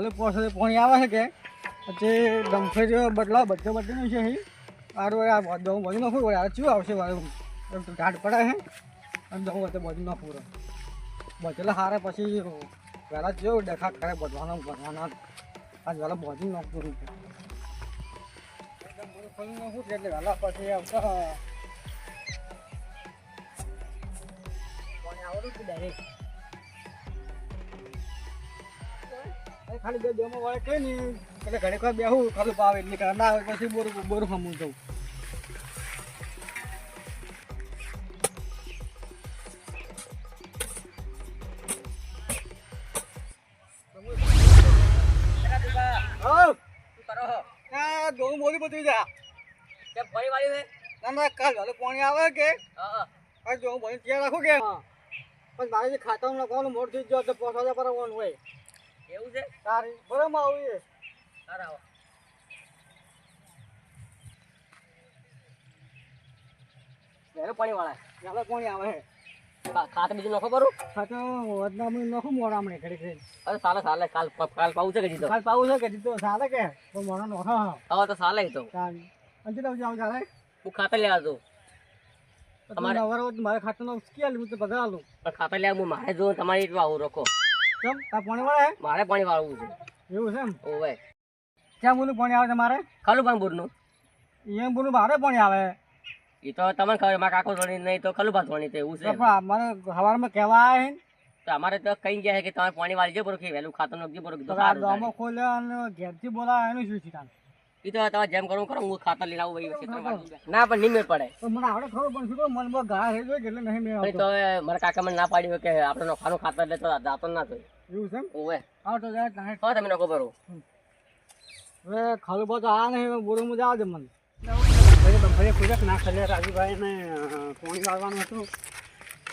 ભલે પોસે પાણી આવે છે કે પછી ડમ્ફેર બદલાવ બધે બદલીનું છે અહીં આરું આ બધું બધું નાખું વળે આ ચીવું આવશે વાળું ઘાટ પડાય છે અને જવું બધે બધું નાખું બચેલા હારે પછી વહેલા જેવું દેખા કરે બધવાના ભરવાના આજ વહેલા બધું નાખવું નાખું એટલે વહેલા પછી આવતા પાણી આવડું છે ડાયરેક્ટ ખાલી બે ડેમો વાળે કઈ નહીં એટલે ઘડીક વાર બેહું ખાલી પાવે એટલે કે ના આવે પછી બોરું ખમું જવું પાણી આવે કે જો હું ત્યાં રાખું કે પણ મારે ખાતામાં લખવાનું મોડ થઈ ગયો તો 5000 ભરવાનું હોય એવું છે સારી બરાબર આવું સારા પાણી વાળા ચાલો પાણી આવે ખાતા બીજું નખો કરું ખાતો વધનામું નખો મોડામણે ઘડી ઘડી અરે સાલે સાલે કાલ પાવું છે કે જીતો કાલ પાવું છે કે જીતો સાલે કે તો મોડા નખો હવે તો સાલે તો સાલી અંતે તો જાવ ચાલે હું ખાતા લે આવજો તમારે નવરો મારે ખાતાનો સ્કેલ હું તો બધા આલું પણ ખાતા લે હું મારે જો તમારી એટલું આવું રાખો કેમ આ પાણી વાળે મારે પાણી વાળવું છે એવું છે એમ ઓવે ક્યાં બોલું પાણી આવે તમારે ખાલું પણ બોરનું એમ બોલું મારે પાણી આવે એ તો તમને ખબર મારા કાકો ધોણી નહીં તો ખલું ભાત ધોણી તો એવું છે અમારે સવારમાં કહેવા આવે તો અમારે તો કઈ ગયા છે કે તમારે પાણી વાળી જે બરો કે વહેલું ખાતર નાખજો બરો ગામો ખોલે અને ઘેરથી બોલાવે એનું શું છે એ તો તમે જેમ કરું કરો હું ખાતર લઈને આવું ના પણ નહીં મેળ પડે તો મને આવડે ખબર પણ શું મનમાં ઘા હે જોઈ એટલે નહીં મેળ તો મારા કાકા મને ના પાડ્યું કે આપણે નોખાનું ખાતર લે તો જાતો ના થાય એવું છે ઓવે આવ તો જાય હા તમે નકો ભરો હવે ખાલું બધું આ નહીં બોરું મજા આવજે મને ભાઈ ખુદક ના ખલે રાજુભાઈ ને પાણી વાળવાનું હતું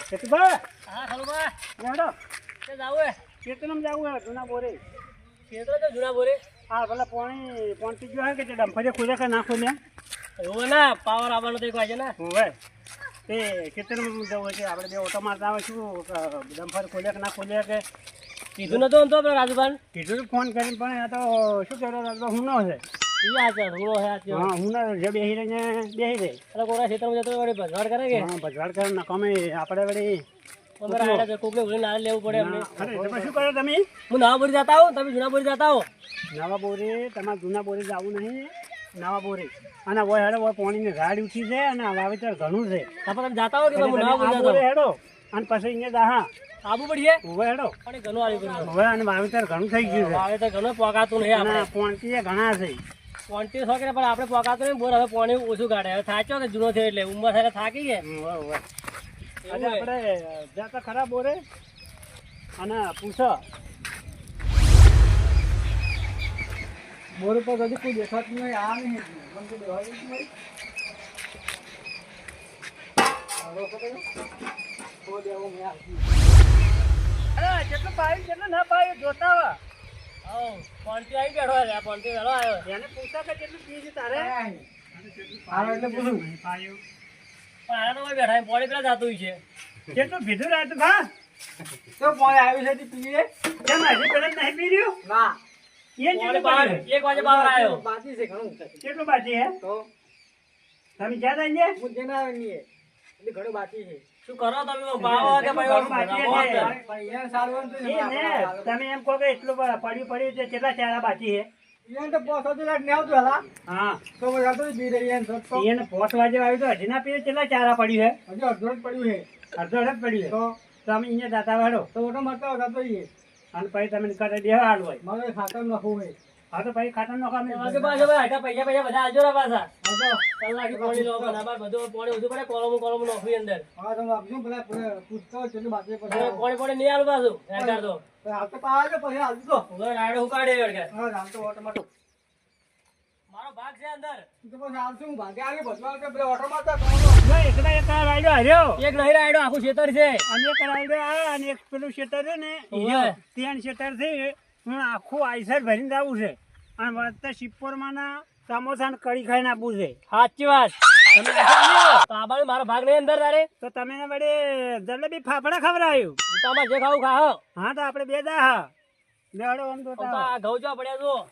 કેતુભાઈ હા ખાલુભાઈ લેડો કે જાવું કેતનમ જાવું જૂના બોરે કેતરો તો જૂના બોરે હા ભલે પાણી પહોંચી ગયો હે કે ડમ્ફરે ખુદક નાખો ને એવું ના પાવર આવવાનો તો એક વાગે ને હવે તે કેતનમ જવું છે આપણે બે ઓટો મારતા આવે શું ડમ્ફર ખુદક ના ખુદે કે કીધું નતું તો આપણે રાજુભાઈ કીધું ફોન કરીને પણ આ તો શું કહેતો રાજુભાઈ હું ન છે હું જે બેસી રહીને બેસી રહી એટલે કોરા ક્ષેત્રમાં જતો વળી ભજવાડ કરે કે હા ભજવાડ કરે નકામે આપણે વળી કોકને ભૂલી ના લેવું પડે અમને શું કરો તમે હું નવા બોરી જતા આવું તમે જૂના બોરી જતા આવો નવા બોરી તમારે જૂના બોરી જવું નહીં નવા બોરી અને હોય હેડો હોય પાણીની રાડ ઉઠી છે અને વાવેતર ઘણું છે તમે જતા હો કે નવા બોરી હેડો અને પછી અહીંયા દાહા આબુ પડીએ હવે હેડો પણ ઘણું આવી હવે અને વાવેતર ઘણું થઈ ગયું છે વાવેતર ઘણું પોકાતું નહીં આપણે પોણતી ઘણા છે 25 છોકરા પણ આપણે પોકાતો નહીં બોર હવે પાણી ઓછું કાઢે હવે થાચો કે જૂનો થયો એટલે ઉંમર થાય થાકી ગયા આજે આપણે જતા ખરા બોરે અને પૂછો બોર પર હજી કોઈ દેખાતું નહીં આ નહીં મને દેવાય નહીં અરે કેટલું પાયું કેટલું ના પાયું જોતા વા પોણતી આવી બેઠો છે પોણતી વેલો આવ્યો એને પૂછા કે કેટલું પી છે તારે આરો એટલે પૂછું પાયું પણ આરા તો બેઠા પોણી પેલા જાતું છે કેટલું પીધું રાત ભા તો પોણી આવ્યું છે પીએ કેમ આજે પેલા નહીં પી રહ્યો ના એ કેટલું બહાર 1 વાગે બહાર આવ્યો બાકી છે ઘણું કેટલું બાકી હે તો તમે જ્યાં જઈએ હું જેના આવે નહીં એટલે ઘણું બાકી છે શું કરો તમે ભાવ કે ભાઈ યાર સારું તમે એમ કહો કે એટલું પડ્યું છે કેટલા ચારા બાકી છે એને તો 5 લાખ ને આવતું હલા હા તો રાતો બી રહી એને તો એને 5 વાગે આવ્યું તો હજી ના પીએ કેટલા ચારા પડ્યું છે હજી અડધો જ પડ્યું છે અડધો જ પડ્યું છે તો તમે અહીંયા દાતા વાળો તો ઓટો મારતા હતો એ અને પછી તમે કરે દેવા હાલ હોય મારે ખાતર નાખવું હોય હા તો પછી ખાતર નાખવા આજે બાજુ ભાઈ પૈસા બધા આજો રા પાછા કલાક પાણી લો બરાબર બધું પાણી ઓછું પડે કોલમ નાખવી અંદર હા તો આપજો પેલા પૂછતો ચલો બાકી પછી પાણી નહીં આલું પાછું હેડર તો હાલ તો પાડે પછી હાલ તો હવે રાડે ઉકાડે હેડર હા હાલ તો ઓટોમેટિક મારો ભાગ છે અંદર તો પછી હાલ શું ભાગે આગે બસવા કે પેલા ઓટોમેટિક નહીં એકલા એક રાડ્યો હાર્યો એક નહીં રાડ્યો આખું ખેતર છે અને એક રાડ્યો આ અને એક પેલું ખેતર છે ને ત્યાં ખેતર છે હું આખું આઈસર ભરીને આવું છે અને વળતા શિવપુરમાં ના સમોસા કઢી ખાઈને આપવું છે સાચી વાત તમે તો આ બાજુ મારો ભાગ નહીં અંદર તારે તો તમે વડે જલેબી ફાફડા ખવડાવ્યું તમારે જે ખાવું ખાઓ હા તો આપણે બે દા હા લેડો આમ તો આ ઘઉં જો પડ્યા જો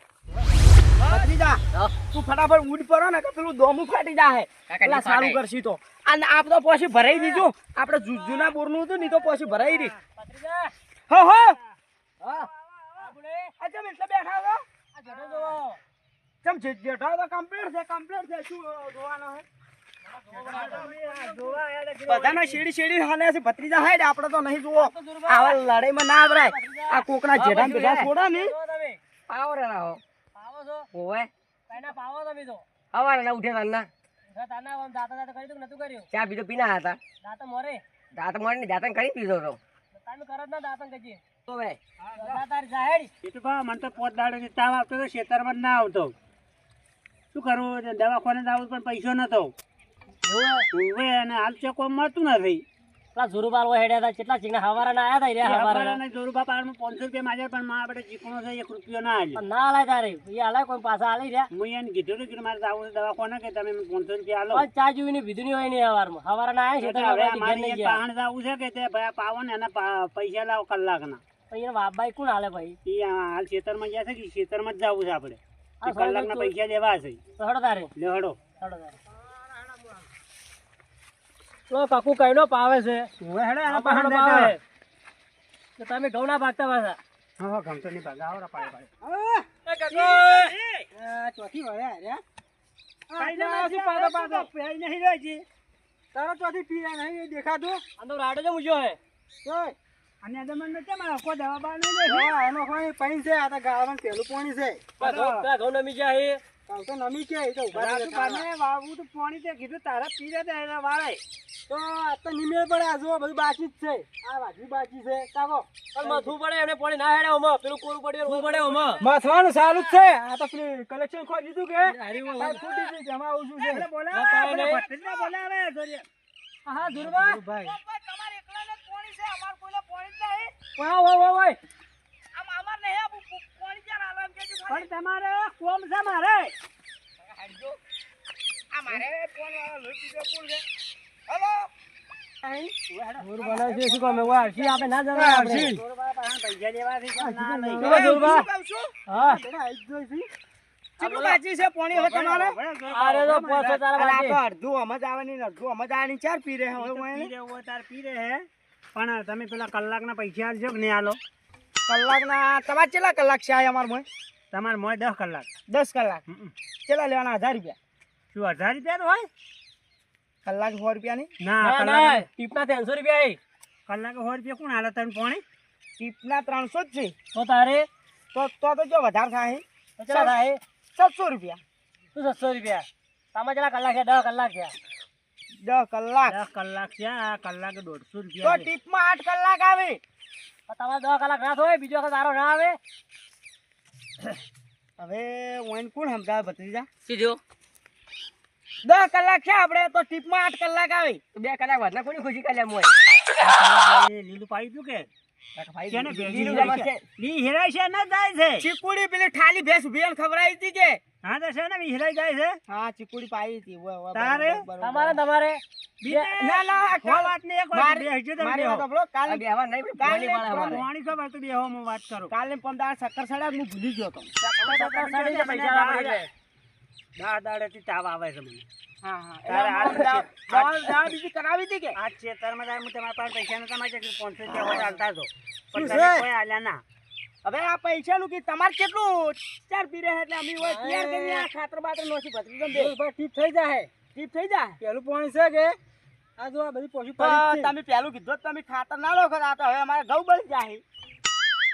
ભત્રીજા તું ફટાફટ ઉડ પડો ને કે પેલું દોમું ફાટી જાહે પેલા સારું કરશી તો અને આપ તો પછી ભરાઈ દીજો આપણે જૂના બોરનું હતું ની તો પછી ભરાઈ દી હો હો હા અચ્છા એટલે બેઠા છો આ જડો જો ચમ જેઠા તો કમ્પ્લીટ છે શું જોવાનો હે બધાના શેડી શેડી હાલે છે ભત્રીજા હાઈડ આપણે તો નહીં જુઓ આવા લડાઈમાં ના આવરાય આ કોકના જેઠા ભેગા છોડા ને પાવર ના હો પાવો છો ઓવે કઈના પાવો તમે તો હવારે ના ઉઠે તારના તાના દાતા કરી તો નતું કર્યું ચા પીધો પીના હતા દાતા મોરે ને દાંતન કરી પીધો તો તમે કરો જ ના દાતન કજી ઓવે તાર જાહેડી એ તો બા મને તો પોત દાડે તાવ આવતો તો ખેતરમાં જ ના આવતો શું કરવું દવાખાને જ આવું પણ પૈસો નતો હવે અને હાલ છે કોઈ મળતું નથી પેલા ઝુરુબાલ હેડ્યા હતા કેટલા ચીકણા હવારા ના આયા હતા રે હવારા જોરુબા પાડમાં 500 રૂપિયા માગ્યા પણ માં આપણે ચીકણો છે 1 રૂપિયો ના આલ્યો ના આલાય તારે એ આલાય કોઈ પાછા આલી રહ્યા હું એને કીધું કે મારે આવું છે દવાખાને કે તમે 500 રૂપિયા આલો પણ ચા જોઈને વિધુની હોય નહીં હવારમાં હવારા ના આયા હવે છે મારી પાહણ જવું છે કે તે ભાઈ પાવો ને એના પૈસા લાવો કલાકના અહીંયા બાબાઈ કોણ હાલે ભાઈ એ હાલ ખેતરમાં ગયા છે કે ખેતરમાં જ જવું છે આપણે કલાકના પૈસા લેવા છે તો હડો તારે લે હડો હડો તારે તો કાકુ કઈનો પાવે છે હવે હેડો એના પાહણો પાવે તો તમે ઘઉં ના ભાગતા પાછા હા ગમતો નહીં ભાગા આવરા પાડે એ કાકુ ચોથી વળ્યા રે તારો ચોથી પીરા નહીં દેખાતું આનો રાડો જો મુજો હે અને દમન ને કેમ આખો દવા બાર નહીં એનો કોઈ પાણી છે આ તો ગાવાનું પેલું પાણી છે ઘઉં નમી જાય હે કાલ તો નમી કે એ તો ઉભા વાવું તો પાણી તે કીધું તારા પી જતા એના વાળે તો આ તો નિમેળ પડે આ જો બધું બાકી જ છે આ વાજી બાકી છે કાકો પણ માથું પડે એમને પાણી ના હેડે ઓમાં પેલું કોરું પડ્યું હું પડે ઓમાં મથવાનું સારું જ છે આ તો પેલું કલેક્શન ખોઈ દીધું કે હારી ઓમાં. આ ફૂટી ગઈ છે એમાં આવું શું છે બોલાવે હા ધુરબા ભાઈ વાહ વાહ વાહ વાહ પણ તમારે કોમ છે મારે ધુર બનાવે છે શું કામ હોય હરશી આપણે ના જણાય આપણે પૈસા લેવાથી પણ ના લઈ ચલો ધુરબા હા કેટલું બાકી છે પાણી હવે તમારે અરે તો પોસો તારા અને આ તો બાકી અડધું અમે જ આવવાની ને અડધું અમે જ આવવાની ચાર પી રહે હવે પી રહ્યો તાર પી રહે હે પણ તમે પેલા કલાકના પૈસા આલજો કે નહીં આલો કલાકના તમારે કેટલા કલાક છે અમાર મોય તમારે મોય 10 કલાક 10 કલાક કેટલા લેવાના 1000 રૂપિયા શું 1000 રૂપિયા હોય કલાક 100 રૂપિયાની ના ના કલાક ના ટીપના 300 રૂપિયા હે કલાકે 100 રૂપિયા કોણ આલે તને પાણી ટીપના 300 જ છે તો તારે તો જો વધારે થાય તો કેટલા થાય 700 રૂપિયા શું 700 રૂપિયા તમે કેટલા કલાક છે 10 કલાક છે 10 કલાક 10 કલાક છે આ કલાકે 150 તો રૂપિયા છે. ટીપમાં 8 કલાક આવે તમારે 10 કલાક ના થાય બીજો વખત તારો ના આવે હવે ઓઈન કોણ સમજાવે ભત્રીજા સીધો 10 કલાક છે આપણે તો ટીપમાં 8 કલાક આવે તો 2 કલાક વધના કોની ખુશી કાલ્યા મોય કલાકે લીલું પાઈ ગયું કે કેને ભેગી લીલું હેરાય જમા છે? છે. લી હેરાય છે ના જાય છે ચીકુડી પેલી ઠાલી ભેંસ ઉભી ખવડાવી હતી કે હા તો છે ને હેરાય જાય છે હા ચીકુડી પાઈ હતી તારે? તમારે ના ના કોઈ વાત નહીં એક વાત બેસજો તમે મારી બેહો. વાત સાંભળો, કાલે બેહવા નહીં કાલે પાણી ખબર તો બેહો હું વાત કરું કાલે 15 શક્કર સડા હું ભૂલી ગયો તો દા દાડેથી તાવ આવે છે મને હા હા તારે હાલ દવા બીજી કરાવી હતી કે આ ખેતરમાં જાય હું તમારા પાસે પૈસા નતા માગ્યા કે 500 રૂપિયા હોય હાલતા તો પણ શું તમે છે? કોઈ આલ્યા ના હવે આ પૈસાનું કે તમારે કેટલું ચાર પી રહ્યા એટલે અમે હોય તૈયાર કરી આ ખાતર બાતર નોસી ભત્રી દે ટીપ થઈ જાય ટીપ થઈ જાય પેલું પાણી છે કે આ જો આ બધી પોસી પડી તમે પેલું કીધું જ તમે ખાતર ના લો ખરા તો હવે અમારે ઘઉં બળી જાય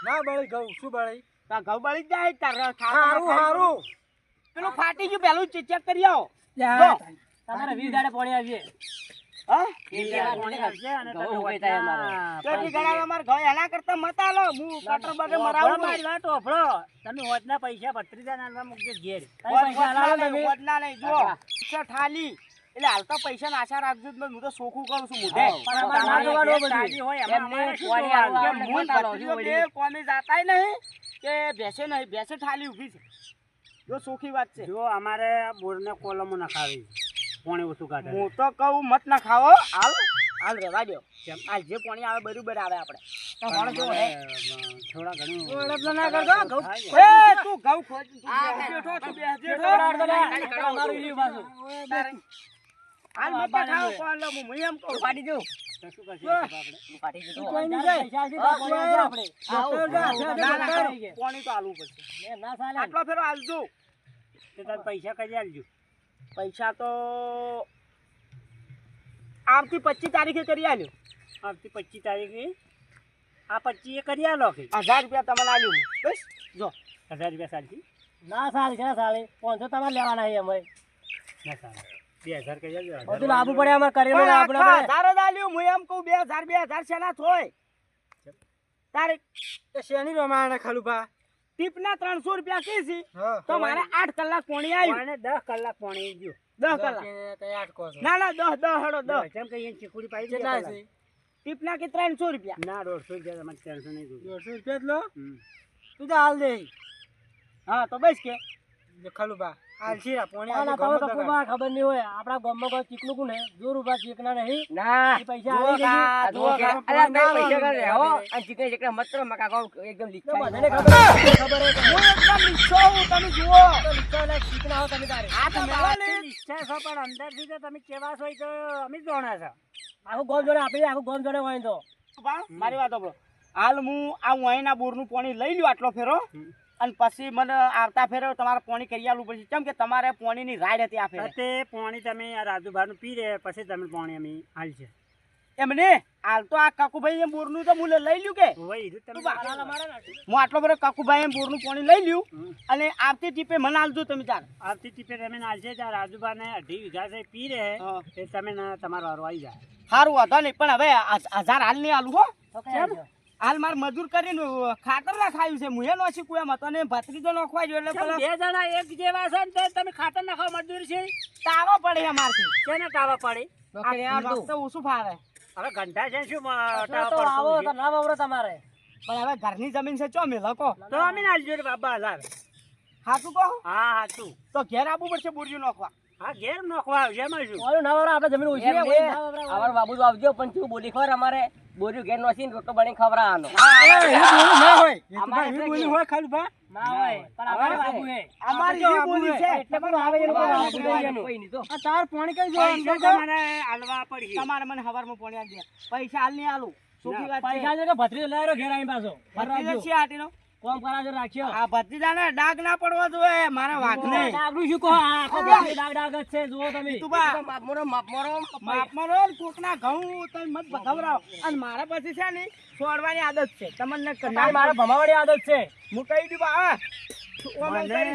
ના બળી ઘઉં શું બળી ઘઉં બળી જાય તાર હારું હારું પેલું ફાટી ગયું પેલું ચેક કરી આવો તમારે 20 દાડે પાણી આવીએ હા અને તમે હોટના કેટલી ગણા અમારે ઘઉં એના કરતા મત આલો હું કટર બટર મરાવું મારી વાત ઓફળો તમે હોટના પૈસા 32 ના મૂકજો ઘેર વધના નહીં જો ઠાલી એટલે હાલતા પૈસા ના આશા રાખજો જ નહીં. હું તો સોખું કરું છું મોઢે શાદી હોય એમાં અમારે શું જોવાનું? કોમે જાતાય નહીં કે ભેંસે નહીં ભેંસે ઠાલી ઊભી છે જો સોખી વાત છે જો અમારે બોરને કોલમો નખાવી પાણી ઓછું કાઢે હું તો કહું મત ના ખાવો હાલ હાલ રેવા દો હાલ જે પાણી આવે બરોબર આવે આપણે વાળો કેવો હે? થોડા ઘણું ઓળખ ના કરતો ઘઉં હા, એ તું ઘઉં ખોજ તું બેઠો તું બેઠો અમારું ઈ પાછું. હાલ મત ખાઓ કોણ લો હું એમ કહું પાડી દઉં. તો શું કરશું આપણે? પાડી દીધું. કોઈ નહીં જાય. આપણે. આવો. ના, પાણી તો આલવું પડશે ના ચાલે. આટલો ફેરો આલજો તો તમે પૈસા કઈ આલજો પૈસા તો આવતી 25 તારીખે કરી આલ્યો આવતી 25 તારીખે આ 25 એ કરી આલો કે 1000 રૂપિયા તમને આલ્યું બસ જો 1000 રૂપિયા ચાલતી ના ચાલે છે, ના ચાલે. 500 તમારે લેવાના છે અમે. ના ચાલે 2000 કરી આલજો બધું લાવવું પડે અમારે કરેલું ને આપણે પડે. 1000 જ આલ્યું હું એમ કહું 2000 શેના થોય તારે શેની રમાણા ખાલુભા? ટીપના 300 રૂપિયા કીધી તો મારે 8 કલાક પોણી આવ્યું મને 10 કલાક પાણી જો 10 કલાક ના ના 10 હેડો 10 કેમ કે અહીંયા ચીકુડી પાઈ કેટલા દે છે? ટીપના કે 300 રૂપિયા ના 150 રૂપિયા તમારે 400 નહીં દઉં 150 રૂપિયા જ લો. હમ. તું તો હાલ દે. હા તો બસ કે ખાલુભા આલશી આ પોણી આલે તમે તો કોઈ ખબર નહીં હોય. આપણા ગામમાં કોઈ ચીકલું કોને જોર ઉભા ચીકના નહીં. ના એ પૈસા આવી જશે. અરે બે પૈસા કર રહો અને ચીકને ચીકને મત કરો મકા કહું એકદમ તો લીચા બધાને ખબર છે. ખબર હોય હું એકદમ લીચો હું તમે જુઓ તો લીચોલા ચીકના હો તમે તારે. આ તો મેળાની ઈચ્છા છો પણ અંદરથી તો તમે કેવા છો એ તો અમે જ જોણા છો આખું ગોમ જોડે આપી આખું ગોમ જોડે હોય તો. મારી વાત સાંભળો હાલ હું આ વાઈના બોરનું પાણી લઈ લ્યો આટલો ફેરો અને પછી મને આવતા ફેરો તમારે પાણી કરી આલવું પડશે કેમ કે તમારે પાણીની રાડ હતી આ ફેરે તે પાણી તમે આ રાજુભાઈનું પી રે પછી તમે પાણી અમે હાલ છે એમને હાલ તો આ કાકુભાઈ એમ બોરનું તો હું લઈ લ્યું કે વહી તમે હું આટલો બધો કાકુભાઈ એમ બોરનું પાણી લઈ લ્યું અને આવતી ટીપે મને હાલજો તમે ચાલ આવતી ટીપે તમે હાલ છે ત્યાં રાજુભાઈને 2.5 વીઘા છે પી રે તે તમે તમારો વારો આવી જાય સારું વાંધો નહીં પણ હવે 1000 હાલ નહીં આલું હો તો કઈ આવજો. હાલ મારે મજૂર કરીને ખાતર નાખાયું છે મુએ નો શીખું એમ હતો ને ભત્રીજો નાખવા જોઈએ એટલે બે જણા એક જેવા છે ને તો તમે ખાતર નાખવા મજદૂરી છે તાવો પડે અમારથી તેને ટાવા પડે આ વખતે ઓછું ફાવે હવે ઘંટા છે શું તો આવો તો ના વાવરો તમારે. પણ હવે ઘરની જમીન છે ચો મેલો તો અમે હાલજો રે બાબા હાલ હાચું કહો હા હાચું તો ઘેર આવવું પડશે બોરિયું નાખવા હા ઘેર નોખવા આવશે એમાં શું ઓલું ના વાવરો આપણે જમીન ઓછી છે. ઓલી ના વાવરો. અમાર બાબુ તો આવજો પણ તું બોલી ખબર અમારે બોર્યું ઘેર નોસીને રોટલો બની ખવડાવવાનો ના હોય. અમારે ના હોય પણ અમારે બાબુ હે. અમારી જે બોલી છે એટલે પણ આવે એનું કોઈ બાબુ નહીં એનું. કોઈ નહીં તો આ તાર પાણી કઈ પૈસા જો તમારે હાલવા પડશે તમારે મને હવારમાં પોણી આલી દે પૈસા હાલ નહીં આલું સુખી વાત છે પૈસા છે કે ભત્રીજો લઈ આવ્યો ઘેર આવીને પાછો. ભત્રીજો છે આટીનો કોમ કરાજો રાખ્યો. આ ભત્રીજાને ડાઘ ના પડવો જોઈએ મારા વાઘને ડાગનું શું કહો? આ આખો ભત્રીજો ડાગ ડાગ જ છે. જુઓ તમે. તું બા માપ મારો માપમાં રહો ને કોકના ઘઉં તમે મત ભગાવરાવો અને મારે પછી છે ને છોડવાની આદત છે તમને તારી મારે ભમાવાની આદત છે. હું કહી દઉં બા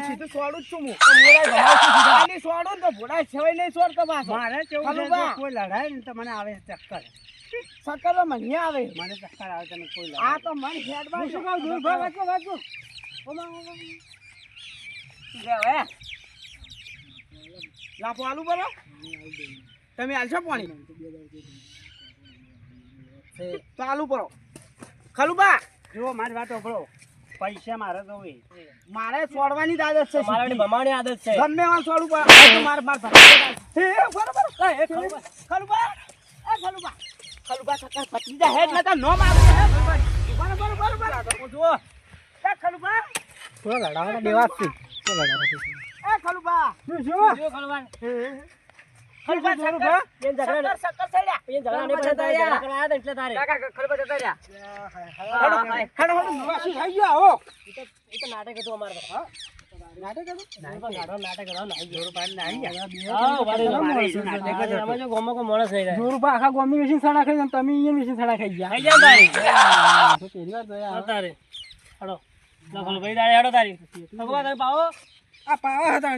સીધું છોડું જ છું હું મોરાય ભમાવું છું સીધા. આની છોડું ને તો ભોળા છવાય નહીં છોડતો પાછો મારે કેવું છે ખરું બા? જો કોઈ લડાય ને તો મને આવે છે ચક્કર સકર તો મને આવે મને ચક્કર આવે તમે કોઈ આ લડાય તો મને હેડમાં હું શું કહું? દૂર ભાગ વાંચો, વાંચો. લાપો આલુ બોલો તમે હાલશો પાણી તો આલુ પરો ખલુબા જો મારી વાત સાંભળો પૈસા મારે તો હોય મારે છોડવાની જ આદત છે મારે સીધી. ભમાવાની આદત છે. ગમે એવા છોડું પણ મારે ભત્રીજા બરોબર ખલુબા ખલુબા સકર ભત્રીજા હેડ નતા નો મારે બરોબર જુઓ એ ખલુબા થોડા લડાવાના દેવા જ છે. એ ખલુબા જો ખલવાન. ખલુબા જોરું સકર ભા. બેન ઝઘડા સકર સડ્યા બેન ઝઘડા નહીં પડે તારે. ઝઘડા કરાયા હતા એટલે તારે. કાકા ખબર જતા રહ્યા હેડો શું થઈ ગયો આવો એ તો નાટક હતું અમારે તો. હા? નાટક હતું નાટક હતું. નાઈ ગયો. નાઈ ગયા હા, વારે મારે શું નાટક જ હતું. આમાં જો ગામમાં કોઈ માણસ નહીં રહે. જોરુબા આખા ગોમી મશીન સડા ખાઈ તમે અહીંયા મશીન સડા ખાઈ ગયા ખાઈ જાવ તારી. તો પહેલી વાર જોયા હા, તારે. હાલો. લખો ભાઈ તારે હેડો તારી. ભગવાન તારે પાવો. આ પાવા હતા